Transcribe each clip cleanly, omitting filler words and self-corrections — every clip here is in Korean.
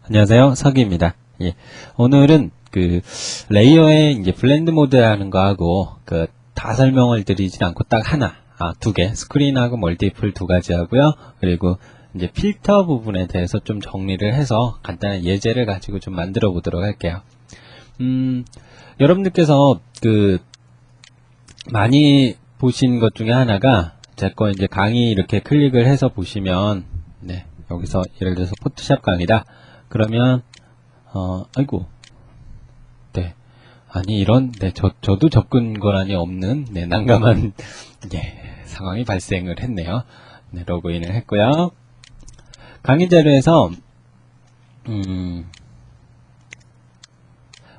안녕하세요. 서기입니다. 예. 오늘은 레이어의 이제 블렌드 모드 하는 거 하고, 다 설명을 드리진 않고 딱 하나, 두 개, 스크린하고 멀티플 두 가지 하고요. 그리고 이제 필터 부분에 대해서 좀 정리를 해서 간단한 예제를 가지고 좀 만들어 보도록 할게요. 여러분들께서 많이 보신 것 중에 하나가, 제 거 이제 강의 이렇게 클릭을 해서 보시면, 네, 여기서 예를 들어서 포토샵 강의다. 그러면 아이고, 네, 아니 저도 접근 권한이 없는 난감한 상황이 발생을 했네요. 네, 로그인을 했고요. 강의 자료에서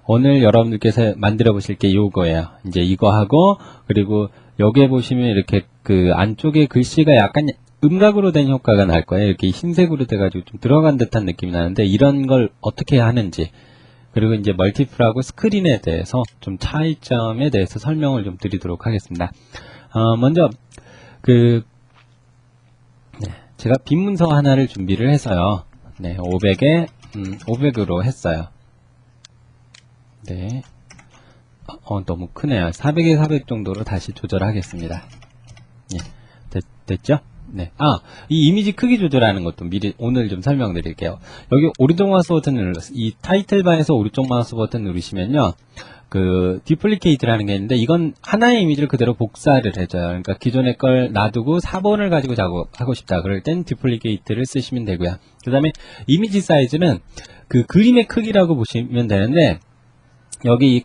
오늘 여러분들께서 만들어 보실 게 요거예요. 이제 이거 하고, 그리고 여기에 보시면 이렇게 안쪽에 글씨가 약간 음각으로 된 효과가 날 거예요. 이렇게 흰색으로 돼가지고 좀 들어간 듯한 느낌이 나는데, 이런 걸 어떻게 하는지, 그리고 이제 멀티플하고 스크린에 대해서 좀 차이점에 대해서 설명을 좀 드리도록 하겠습니다. 먼저 제가 빈 문서 하나를 준비를 해서요. 네, 500에 500으로 했어요. 네, 너무 크네요. 400에 400 정도로 다시 조절하겠습니다. 예, 됐죠? 네. 이 이미지 크기 조절하는 것도 미리 오늘 좀 설명드릴게요. 여기 오른쪽 마우스 버튼을 이 타이틀 바에서 오른쪽 마우스 버튼 누르시면요. 디플리케이트라는 게 있는데, 이건 하나의 이미지를 그대로 복사를 해줘요. 그러니까 기존의 걸 놔두고 4번을 가지고 작업하고 싶다. 그럴 땐 디플리케이트를 쓰시면 되고요. 그 다음에 이미지 사이즈는 그림의 크기라고 보시면 되는데, 여기 이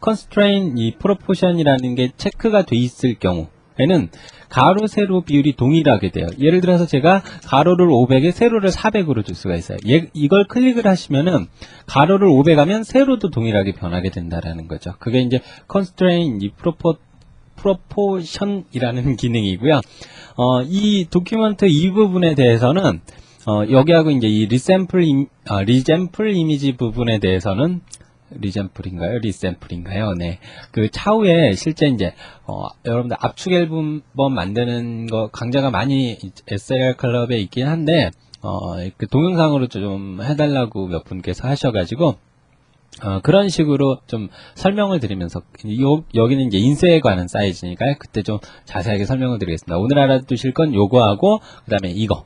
constraint 이 proportion이라는 게 체크가 돼 있을 경우에는 가로, 세로 비율이 동일하게 돼요. 예를 들어서 제가 가로를 500에 세로를 400으로 줄 수가 있어요. 이걸 클릭을 하시면은 가로를 500 하면 세로도 동일하게 변하게 된다라는 거죠. 그게 이제 constraint 이 proportion이라는 기능이고요. 이 도큐먼트 이 부분에 대해서는 여기하고 이제 이 리샘플 이미지 부분에 대해서는 리샘플인가요? 네. 차후에 실제 이제, 여러분들 압축 앨범 만드는 거 강좌가 많이 SLR 클럽에 있긴 한데, 동영상으로 좀 해달라고 몇 분께서 하셔가지고, 그런 식으로 좀 설명을 드리면서, 여기는 이제 인쇄에 관한 사이즈니까요. 그때 좀 자세하게 설명을 드리겠습니다. 오늘 알아두실 건 요거하고, 그 다음에 이거.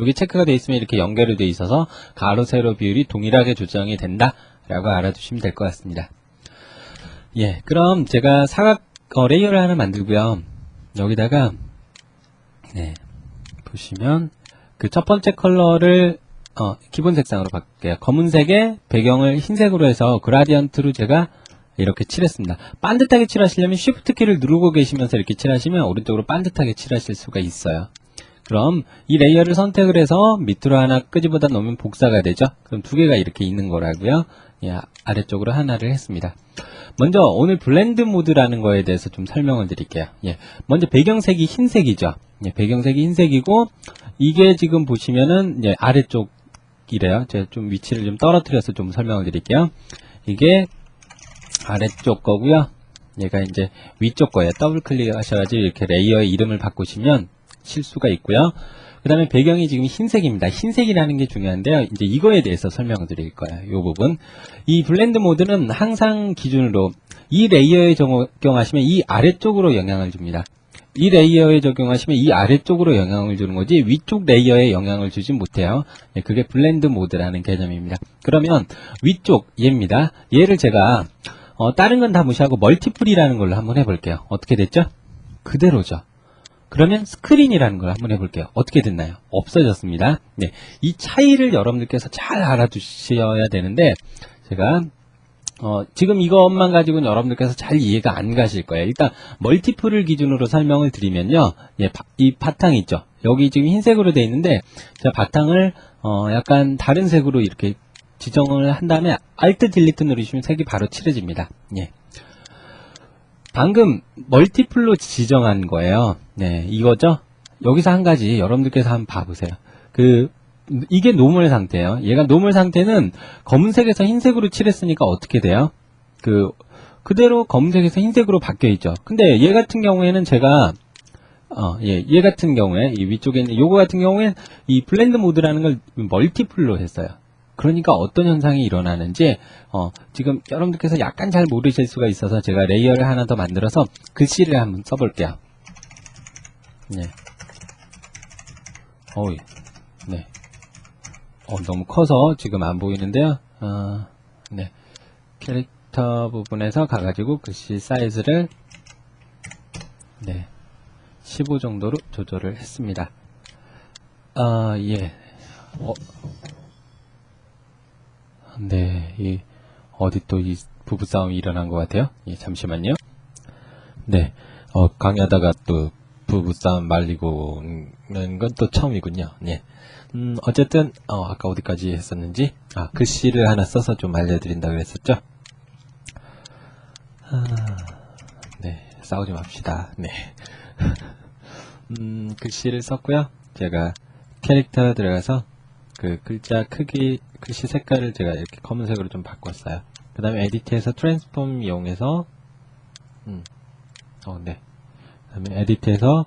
여기 체크가 되어 있으면 이렇게 연결이 되어 있어서 가로, 세로 비율이 동일하게 조정이 된다. 라고 알아두시면 될 것 같습니다. 예, 그럼 제가 레이어를 하나 만들고요. 여기다가, 네, 보시면, 첫 번째 컬러를, 기본 색상으로 바꿀게요. 검은색에 배경을 흰색으로 해서 그라디언트로 제가 이렇게 칠했습니다. 반듯하게 칠하시려면 Shift 키를 누르고 계시면서 이렇게 칠하시면 오른쪽으로 반듯하게 칠하실 수가 있어요. 그럼 이 레이어를 선택을 해서 밑으로 하나 끄집어다 놓으면 복사가 되죠. 그럼 두 개가 이렇게 있는 거라고요. 예, 아래쪽으로 하나를 했습니다. 먼저 오늘 블렌드 모드라는 거에 대해서 좀 설명을 드릴게요. 예, 먼저 배경색이 흰색이죠. 예, 배경색이 흰색이고, 이게 지금 보시면은 아래쪽이래요. 제가 좀 위치를 좀 떨어뜨려서 좀 설명을 드릴게요. 이게 아래쪽 거고요. 얘가 이제 위쪽 거예요. 더블 클릭하셔가지고 이렇게 레이어의 이름을 바꾸시면 칠 수가 있고요. 그 다음에 배경이 지금 흰색입니다. 흰색이라는 게 중요한데요. 이제 이거에 대해서 설명을 드릴 거예요. 이 부분. 이 블렌드 모드는 항상 기준으로 이 레이어에 적용하시면 이 아래쪽으로 영향을 줍니다. 이 레이어에 적용하시면 이 아래쪽으로 영향을 주는 거지 위쪽 레이어에 영향을 주지 못해요. 예, 그게 블렌드 모드라는 개념입니다. 그러면 위쪽 얘입니다. 얘를 제가 다른 건 다 무시하고 멀티플이라는 걸로 한번 해볼게요. 어떻게 됐죠? 그대로죠. 그러면 스크린이라는 걸 한번 해볼게요. 어떻게 됐나요? 없어졌습니다. 네, 이 차이를 여러분들께서 잘 알아두셔야 되는데, 제가 지금 이것만 가지고는 여러분들께서 잘 이해가 안 가실 거예요. 일단 멀티플을 기준으로 설명을 드리면요, 예, 이 바탕 있죠. 여기 지금 흰색으로 되어 있는데, 제가 바탕을 약간 다른 색으로 이렇게 지정을 한 다음에 Alt 딜리트 누르시면 색이 바로 칠해집니다. 예. 방금 멀티플로 지정한 거예요. 네, 이거죠? 여기서 한 가지 여러분들께서 한번 봐보세요. 이게 노멀 상태예요. 얘가 노멀 상태는 검은색에서 흰색으로 칠했으니까 어떻게 돼요? 그대로 검은색에서 흰색으로 바뀌어 있죠. 근데 얘 같은 경우에는 제가 얘 같은 경우에 이 위쪽에 있는 요거 같은 경우에 이 블렌드 모드라는 걸 멀티플로 했어요. 그러니까 어떤 현상이 일어나는지 지금 여러분들께서 약간 잘 모르실 수가 있어서 제가 레이어를 하나 더 만들어서 글씨를 한번 써볼게요. 네. 네. 너무 커서 지금 안 보이는데요. 네. 캐릭터 부분에서 가가지고 글씨 사이즈를 네. 15 정도로 조절을 했습니다. 예. 네. 어디 또 이 부부싸움이 일어난 것 같아요. 예, 잠시만요. 네. 강의하다가 또 부부싸움 말리고 오는 건 또 처음이군요. 네. 어쨌든, 아까 어디까지 했었는지, 글씨를 하나 써서 좀 알려드린다 그랬었죠? 네. 싸우지 맙시다. 네. 글씨를 썼고요. 제가 캐릭터 들어가서 그 글자 크기, 글씨 색깔을 제가 이렇게 검은색으로 좀 바꿨어요. 그 다음에 에디트에서 트랜스폼 이용해서 네. 그 다음에 에디트에서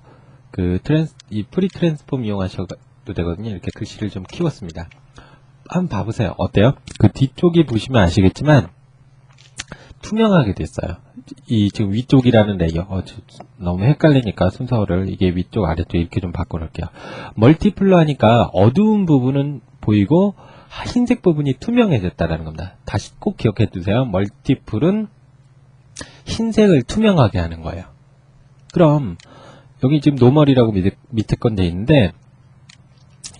이 프리 트랜스폼 이용하셔도 되거든요. 이렇게 글씨를 좀 키웠습니다. 한번 봐보세요. 어때요? 그 뒤쪽이 보시면 아시겠지만 투명하게 됐어요. 이 지금 위쪽이라는 레이어 너무 헷갈리니까 순서를 이게 위쪽 아래쪽 이렇게 좀 바꿔놓을게요. 멀티플로 하니까 어두운 부분은 보이고 흰색 부분이 투명해졌다라는 겁니다. 다시 꼭 기억해 두세요. 멀티플은 흰색을 투명하게 하는 거예요. 그럼 여기 지금 노멀이라고 밑에 건 돼 있는데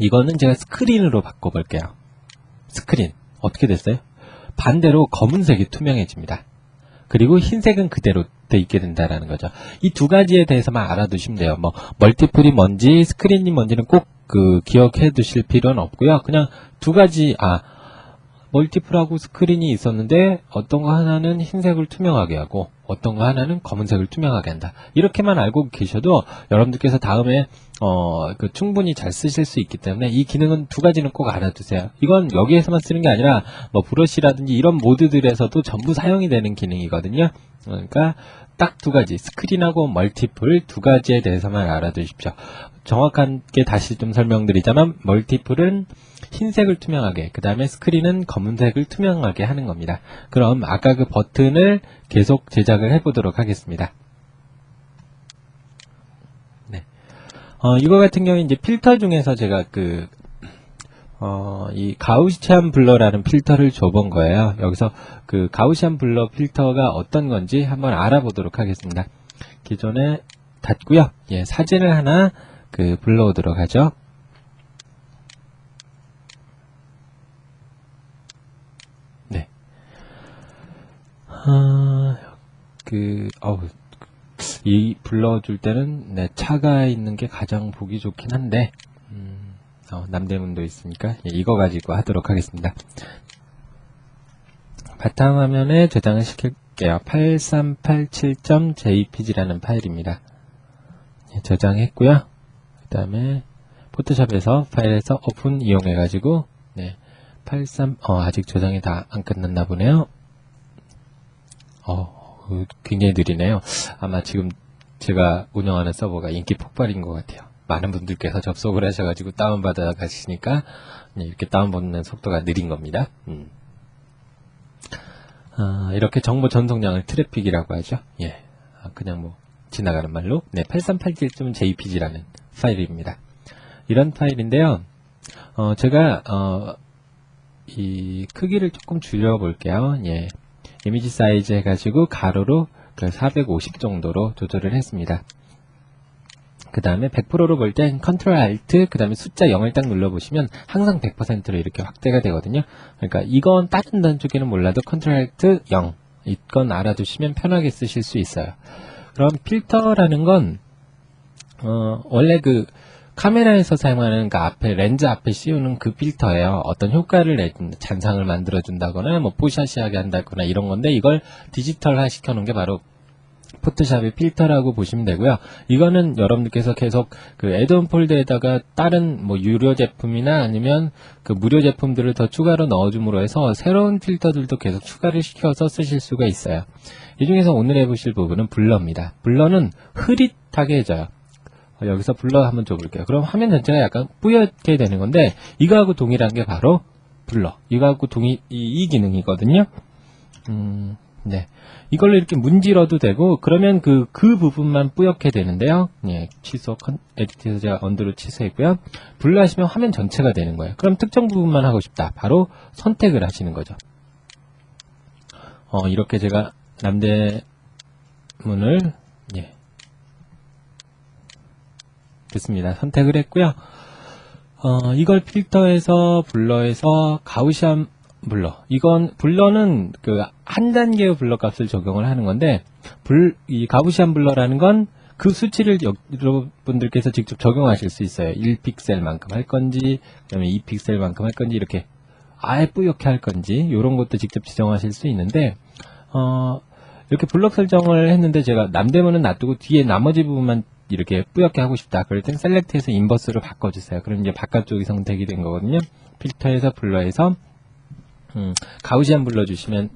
이거는 제가 스크린으로 바꿔볼게요. 스크린 어떻게 됐어요? 반대로 검은색이 투명해집니다. 그리고 흰색은 그대로 돼 있게 된다라는 거죠. 이 두 가지에 대해서만 알아두시면 돼요. 뭐 멀티플이 뭔지 스크린이 뭔지는 꼭 기억해 두실 필요는 없고요. 그냥 두 가지 멀티플하고 스크린이 있었는데 어떤 거 하나는 흰색을 투명하게 하고 어떤 거 하나는 검은색을 투명하게 한다. 이렇게만 알고 계셔도 여러분들께서 다음에 충분히 잘 쓰실 수 있기 때문에 이 기능은 두 가지는 꼭 알아두세요. 이건 여기에서만 쓰는 게 아니라 뭐 브러쉬라든지 이런 모드들에서도 전부 사용이 되는 기능이거든요. 그러니까 딱 두 가지, 스크린하고 멀티플 두 가지에 대해서만 알아두십시오. 정확하게 다시 좀 설명드리자면 멀티플은 흰색을 투명하게, 그 다음에 스크린은 검은색을 투명하게 하는 겁니다. 그럼 아까 그 버튼을 계속 제작을 해보도록 하겠습니다. 네. 이거 같은 경우에 이제 필터 중에서 제가 이 가우시안 블러라는 필터를 줘본 거예요. 여기서 그 가우시안 블러 필터가 어떤 건지 한번 알아보도록 하겠습니다. 기존에 닫고요. 예, 사진을 하나 불러오도록 하죠. 네. 이 불러줄 때는 네, 차가 있는 게 가장 보기 좋긴 한데 남대문도 있으니까 예, 이거 가지고 하도록 하겠습니다. 바탕화면에 저장을 시킬게요. 8387.jpg라는 파일입니다. 예, 저장했고요. 그 다음에 포토샵에서 파일에서 오픈 이용해 가지고 네, 아직 저장이 다 안 끝났나 보네요. 굉장히 느리네요. 아마 지금 제가 운영하는 서버가 인기 폭발인 것 같아요. 많은 분들께서 접속을 하셔가지고 다운받아 가시니까 이렇게 다운받는 속도가 느린 겁니다. 이렇게 정보 전송량을 트래픽이라고 하죠. 예, 그냥 뭐 지나가는 말로 8387.jpg라는 파일입니다. 이런 파일인데요. 제가 이 크기를 조금 줄여볼게요. 예, 이미지 사이즈 해가지고 가로로 450 정도로 조절을 했습니다. 그 다음에 100%로 볼 땐 컨트롤 알트 그 다음에 숫자 0을 딱 눌러보시면 항상 100%로 이렇게 확대가 되거든요. 그러니까 이건 다른 단쪽에는 몰라도 컨트롤 알트 0 이건 알아두시면 편하게 쓰실 수 있어요. 그럼 필터라는 건 원래 카메라에서 사용하는 렌즈 앞에 씌우는 그 필터예요. 어떤 효과를 내준다, 잔상을 만들어준다거나 뭐 포샤시하게 한다거나 이런 건데 이걸 디지털화 시켜놓은 게 바로 포토샵의 필터라고 보시면 되고요. 이거는 여러분들께서 계속 애드온 폴더에다가 다른 뭐 유료 제품이나 아니면 무료 제품들을 더 추가로 넣어줌으로 해서 새로운 필터들도 계속 추가를 시켜서 쓰실 수가 있어요. 이 중에서 오늘 해보실 부분은 블러입니다. 블러는 흐릿하게 해줘요. 여기서 블러 한번 줘볼게요. 그럼 화면 전체가 약간 뿌옇게 되는 건데 이거하고 동일한 게 바로 블러. 이거하고 이 기능이거든요. 네. 이걸로 이렇게 문질러도 되고, 그러면 그 부분만 뿌옇게 되는데요. 예, 에디트에서 제가 언더로 취소했고요. 블러 하시면 화면 전체가 되는 거예요. 그럼 특정 부분만 하고 싶다. 바로 선택을 하시는 거죠. 이렇게 제가 남대문을, 예. 됐습니다. 선택을 했고요. 이걸 필터에서 블러에서 가우시안 블러. 블러는 그 한 단계의 블러 값을 적용을 하는 건데, 이 가우시안 블러라는 건 그 수치를 여러분들께서 직접 적용하실 수 있어요. 1픽셀만큼 할 건지, 그 다음에 2픽셀만큼 할 건지, 이렇게 아예 뿌옇게 할 건지, 이런 것도 직접 지정하실 수 있는데, 이렇게 블럭 설정을 했는데 제가 남대문은 놔두고 뒤에 나머지 부분만 이렇게 뿌옇게 하고 싶다. 그럴 땐 셀렉트에서 인버스로 바꿔주세요. 그럼 이제 바깥쪽이 선택이 된 거거든요. 필터에서 블러에서 가우시안 블러 주시면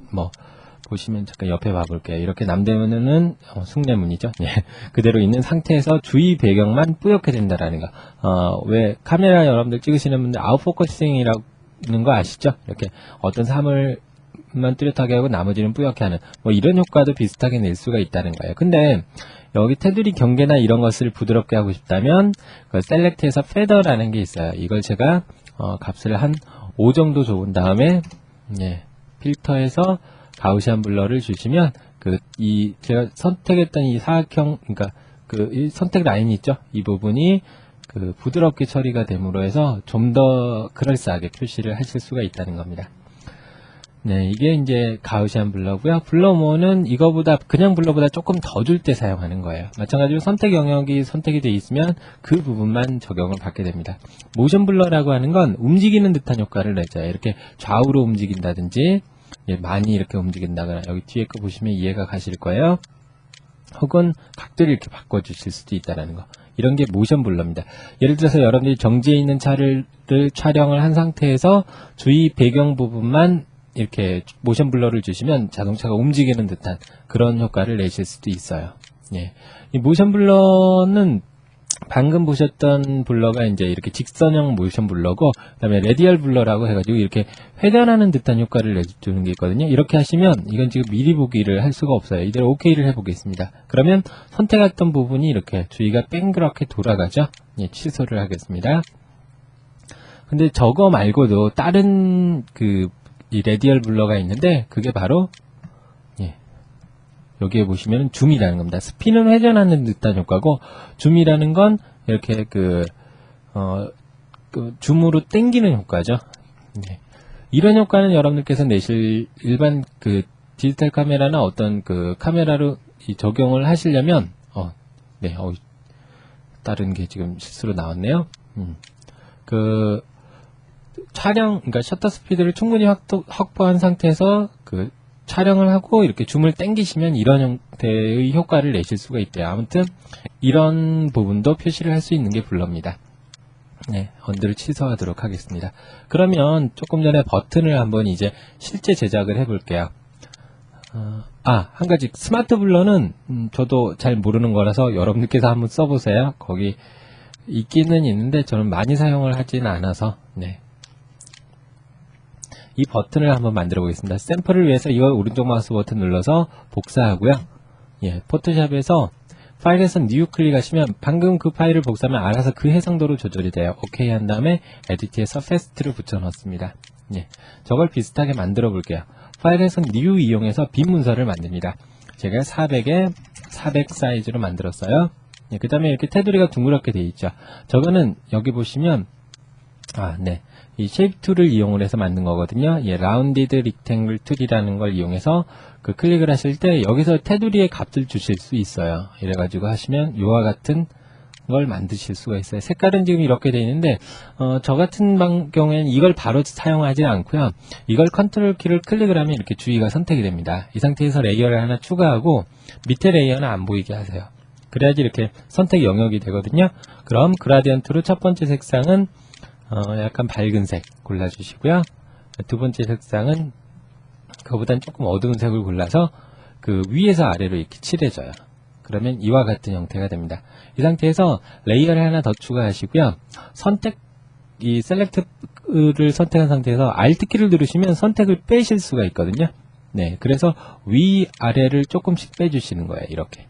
보시면 잠깐 옆에 봐볼게요. 이렇게 남대문은 숭례문이죠. 예. 그대로 있는 상태에서 주위 배경만 뿌옇게 된다라는 거. 왜 카메라 여러분들 찍으시는 분들 아웃포커싱이라는 거 아시죠? 이렇게 어떤 사물만 뚜렷하게 하고 나머지는 뿌옇게 하는 이런 효과도 비슷하게 낼 수가 있다는 거예요. 근데 여기 테두리 경계나 이런 것을 부드럽게 하고 싶다면 그 셀렉트에서 페더라는 게 있어요. 이걸 제가 값을 한 5 정도 줘본 다음에 필터에서 가우시안 블러를 주시면 제가 선택했던 이 사각형, 그러니까 이 선택 라인이 있죠. 이 부분이 부드럽게 처리가 됨으로 해서 좀 더 그럴싸하게 표시를 하실 수가 있다는 겁니다. 네, 이게 이제 가우시안 블러고요. 블러모어는 그냥 블러보다 조금 더 줄 때 사용하는 거예요. 마찬가지로 선택 영역이 선택이 되어 있으면 그 부분만 적용을 받게 됩니다. 모션 블러라고 하는 건 움직이는 듯한 효과를 내줘요. 이렇게 좌우로 움직인다든지, 많이 이렇게 움직인다거나, 여기 뒤에 거 보시면 이해가 가실 거예요. 혹은 각도를 이렇게 바꿔주실 수도 있다는 거. 이런 게 모션 블러입니다. 예를 들어서 여러분들이 정지해 있는 차를 촬영을 한 상태에서 주위 배경 부분만 이렇게 모션 블러를 주시면 자동차가 움직이는 듯한 그런 효과를 내실 수도 있어요. 예. 이 모션 블러는 방금 보셨던 블러가 이제 이렇게 직선형 모션 블러고, 그 다음에 레디얼 블러라고 해가지고 이렇게 회전하는 듯한 효과를 내주는 게 있거든요. 이렇게 하시면 이건 지금 미리 보기를 할 수가 없어요. 이대로 OK를 해보겠습니다. 그러면 선택했던 부분이 이렇게 주위가 뺑그랗게 돌아가죠. 예, 취소를 하겠습니다. 근데 저거 말고도 다른 이 레디얼 블러가 있는데, 그게 바로 여기에 보시면 줌이라는 겁니다. 스피는 회전하는 듯한 효과고, 줌이라는 건 이렇게 줌으로 당기는 효과죠. 이런 효과는 여러분들께서 내실 일반 디지털 카메라나 어떤 카메라로 적용을 하시려면 다른 게 지금 실수로 나왔네요. 그러니까 셔터 스피드를 충분히 확보한 상태에서 촬영을 하고 이렇게 줌을 당기시면 이런 형태의 효과를 내실 수가 있대요. 아무튼 이런 부분도 표시를 할 수 있는 게 블러입니다. 네, 언더를 취소하도록 하겠습니다. 그러면 조금 전에 버튼을 한번 이제 실제 제작을 해볼게요. 한 가지 스마트 블러는 저도 잘 모르는 거라서 여러분들께서 한번 써보세요. 거기 있기는 있는데 저는 많이 사용을 하지는 않아서 이 버튼을 한번 만들어 보겠습니다. 샘플을 위해서 이걸 오른쪽 마우스 버튼 눌러서 복사하고요. 포토샵에서 파일에서 뉴 클릭하시면 방금 그 파일을 복사하면 알아서 그 해상도로 조절이 돼요. 오케이 한 다음에 에디트에 서페스트를 붙여 넣습니다. 저걸 비슷하게 만들어 볼게요. 파일에서 뉴 이용해서 빈 문서를 만듭니다. 제가 400에 400 사이즈로 만들었어요. 그 다음에 이렇게 테두리가 둥그렇게 되어 있죠. 저거는 여기 보시면 이 쉐입 툴을 이용을 해서 만든 거거든요. 라운디드 릭탱글 툴이라는 걸 이용해서 클릭을 하실 때 여기서 테두리의 값을 주실 수 있어요. 이래가지고 하시면 이와 같은 걸 만드실 수가 있어요. 색깔은 지금 이렇게 되어 있는데 저 같은 경우에는 이걸 바로 사용하지 않고요. 이걸 컨트롤 키를 클릭을 하면 이렇게 주위가 선택이 됩니다. 이 상태에서 레이어를 하나 추가하고 밑에 레이어는 안 보이게 하세요. 그래야지 이렇게 선택 영역이 되거든요. 그럼 그라디언트로 첫 번째 색상은 약간 밝은 색 골라주시고요. 두 번째 색상은 그거보단 조금 어두운 색을 골라서 위에서 아래로 이렇게 칠해줘요. 그러면 이와 같은 형태가 됩니다. 이 상태에서 레이어를 하나 더 추가하시고요. 선택 이 셀렉트를 선택한 상태에서 Alt 키를 누르시면 선택을 빼실 수가 있거든요. 네, 그래서 위아래를 조금씩 빼주시는 거예요. 이렇게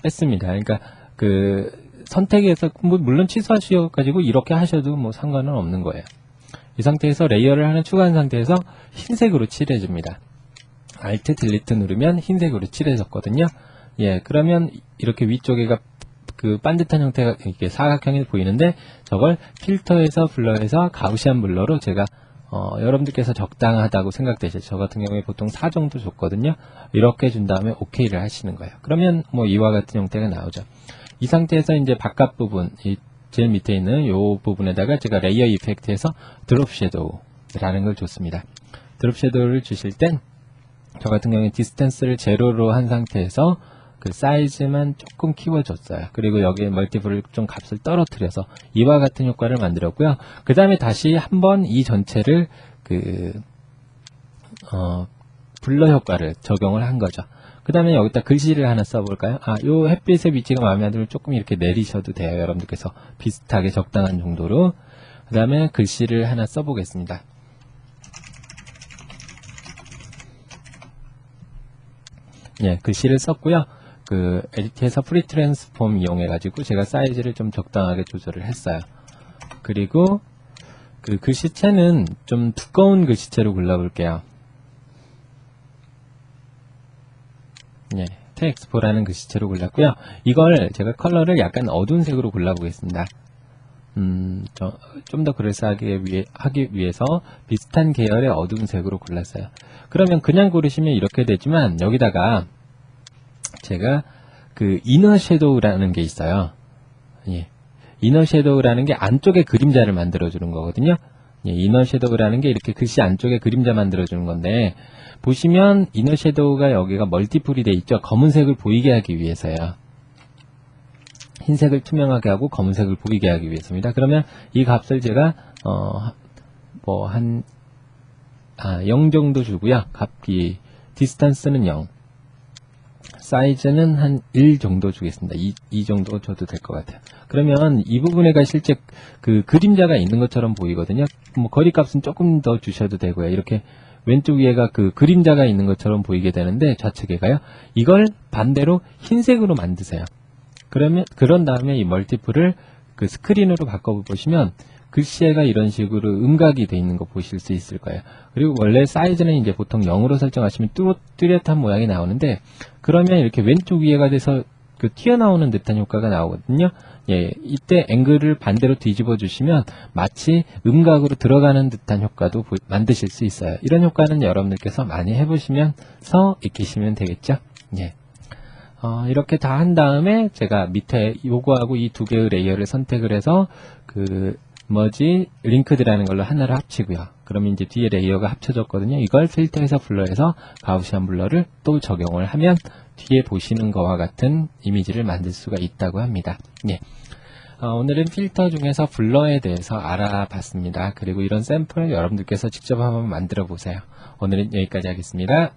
뺐습니다. 그러니까 그 선택에서 물론 취소하셔가지고 이렇게 하셔도 뭐 상관은 없는 거예요. 이 상태에서 레이어를 하나 추가한 상태에서 흰색으로 칠해줍니다. Alt 딜리트 누르면 흰색으로 칠해졌거든요. 예, 그러면 이렇게 위쪽에가 그 반듯한 형태가 이렇게 사각형이 보이는데 저걸 필터에서 블러에서 가우시안 블러로 제가 여러분들께서 적당하다고 생각되시죠. 저 같은 경우에 보통 4 정도 줬거든요. 이렇게 준 다음에 OK를 하시는 거예요. 그러면 뭐 이와 같은 형태가 나오죠. 이 상태에서 이제 바깥 부분, 이 제일 밑에 있는 이 부분에다가 제가 레이어 이펙트에서 드롭 섀도우라는 걸 줬습니다. 드롭 섀도우를 주실 땐 저 같은 경우에 디스턴스를 제로로 한 상태에서 그 사이즈만 조금 키워줬어요. 그리고 여기에 멀티플을 좀 값을 떨어뜨려서 이와 같은 효과를 만들었고요. 그 다음에 다시 한번 이 전체를 블러 효과를 적용을 한 거죠. 그 다음에 여기다 글씨를 하나 써볼까요? 요 햇빛의 위치가 마음에 안 들면 조금 이렇게 내리셔도 돼요. 여러분들께서 비슷하게 적당한 정도로. 그 다음에 글씨를 하나 써보겠습니다. 예, 글씨를 썼고요. 그 에디트에서 프리 트랜스폼 이용해가지고 제가 사이즈를 좀 적당하게 조절을 했어요. 그리고 그 글씨체는 좀 두꺼운 글씨체로 골라볼게요. 예, 테엑스포라는 글씨체로 골랐고요. 이걸 제가 컬러를 약간 어두운 색으로 골라보겠습니다. 좀 더 그럴싸하게 하기 위해서 비슷한 계열의 어두운 색으로 골랐어요. 그러면 그냥 고르시면 이렇게 되지만 여기다가 제가 그 이너 섀도우라는 게 있어요. 예. 이너 섀도우라는 게 안쪽에 그림자를 만들어주는 거거든요. 예, 이너 섀도우라는 게 이렇게 글씨 안쪽에 그림자 만들어주는 건데 보시면 이너 섀도우가 여기가 멀티플이 돼 있죠. 검은색을 보이게 하기 위해서요. 흰색을 투명하게 하고 검은색을 보이게 하기 위해서입니다. 그러면 이 값을 제가 0 정도 주고요. 값이 디스턴스는 0, 사이즈는 한 1 정도 주겠습니다. 2 정도 줘도 될 것 같아요. 그러면 이 부분에가 실제 그 그림자가 있는 것처럼 보이거든요. 뭐 거리 값은 조금 더 주셔도 되고요. 이렇게 왼쪽 위에가 그 그림자가 있는 것처럼 보이게 되는데 좌측에가요. 이걸 반대로 흰색으로 만드세요. 그런 다음에 이 멀티플을 그 스크린으로 바꿔보시면 글씨가 이런 식으로 음각이 돼 있는 거 보실 수 있을 거예요. 그리고 원래 사이즈는 이제 보통 0으로 설정하시면 뚜렷한 모양이 나오는데 그러면 이렇게 왼쪽 위에가 돼서 그 튀어나오는 듯한 효과가 나오거든요. 예, 이때 앵글을 반대로 뒤집어 주시면 마치 음각으로 들어가는 듯한 효과도 만드실 수 있어요. 이런 효과는 여러분들께서 많이 해보시면서 익히시면 되겠죠. 예. 이렇게 다 한 다음에 제가 밑에 요거하고 이 두 개의 레이어를 선택을 해서 링크드라는 걸로 하나를 합치고요. 그러면 이제 뒤에 레이어가 합쳐졌거든요. 이걸 필터에서 블러해서 가우시안 블러를 또 적용을 하면 뒤에 보시는 거와 같은 이미지를 만들 수가 있다고 합니다. 예. 오늘은 필터 중에서 블러에 대해서 알아봤습니다. 그리고 이런 샘플을 여러분들께서 직접 한번 만들어 보세요. 오늘은 여기까지 하겠습니다.